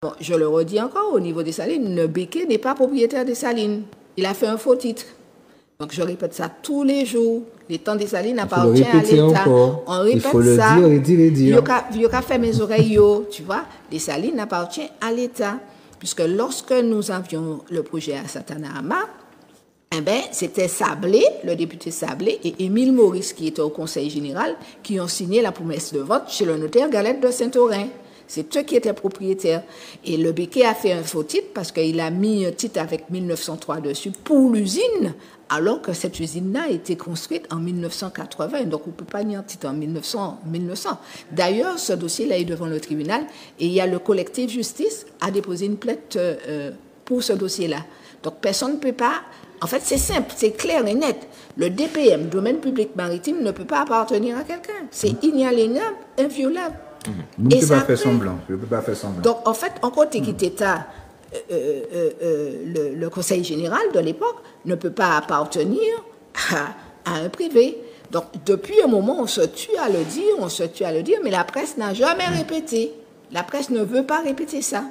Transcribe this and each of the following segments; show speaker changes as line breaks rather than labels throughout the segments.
Bon, je le redis encore, au niveau des salines, le Béquet n'est pas propriétaire des salines. Il a fait un faux titre. Donc je répète ça tous les jours. L'étang des salines appartient à l'État. On répète ça.
Il faut le dire et dire et dire.
Il y a fait mes oreilles, tu vois. Les salines appartiennent à l'État. Puisque lorsque nous avions le projet à Satanahama, eh ben, c'était Sablé, le député Sablé, et Émile Maurice, qui était au Conseil général, qui ont signé la promesse de vote chez le notaire Galette de Saint-Aurin. C'est eux qui étaient propriétaires. Et le Béquet a fait un faux titre parce qu'il a mis un titre avec 1903 dessus pour l'usine, alors que cette usine-là a été construite en 1980. Donc, on ne peut pas nier un titre en 1900. D'ailleurs, ce dossier-là est devant le tribunal et il y a le collectif Justice a déposé une plainte pour ce dossier-là. Donc, personne ne peut pas... En fait, c'est simple, c'est clair et net. Le DPM, domaine public maritime, ne peut pas appartenir à quelqu'un. C'est inaliénable, inviolable.
Je ne peux pas faire semblant.
Donc, en fait, en côté qui était le Conseil général de l'époque ne peut pas appartenir à un privé. Donc, depuis un moment, on se tue à le dire, mais la presse n'a jamais répété. La presse ne veut pas répéter ça.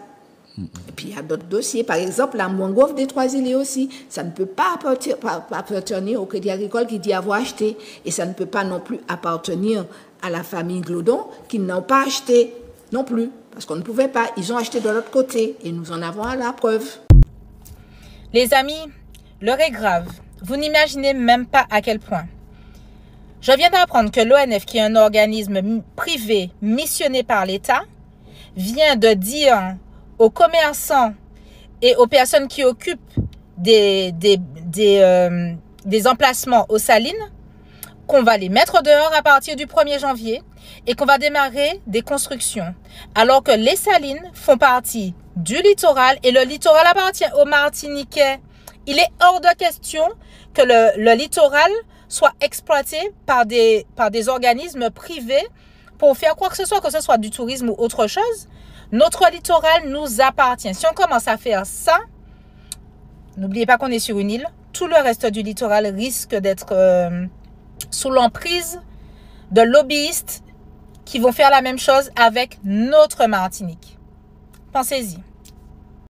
Et puis, il y a d'autres dossiers. Par exemple, la mangrove des Trois-Îlets aussi. Ça ne peut pas appartenir au Crédit Agricole qui dit avoir acheté. Et ça ne peut pas non plus appartenir à la famille Glodon qui n'ont pas acheté non plus. Parce qu'on ne pouvait pas. Ils ont acheté de l'autre côté. Et nous en avons la preuve.
Les amis, l'heure est grave. Vous n'imaginez même pas à quel point. Je viens d'apprendre que l'ONF, qui est un organisme privé missionné par l'État, vient de dire aux commerçants et aux personnes qui occupent des emplacements aux salines qu'on va les mettre dehors à partir du 1er janvier et qu'on va démarrer des constructions. Alors que les salines font partie du littoral et le littoral appartient aux Martiniquais. Il est hors de question que le littoral soit exploité par des organismes privés pour faire quoi que ce soit du tourisme ou autre chose. Notre littoral nous appartient. Si on commence à faire ça, n'oubliez pas qu'on est sur une île. Tout le reste du littoral risque d'être sous l'emprise de lobbyistes qui vont faire la même chose avec notre Martinique. Pensez-y.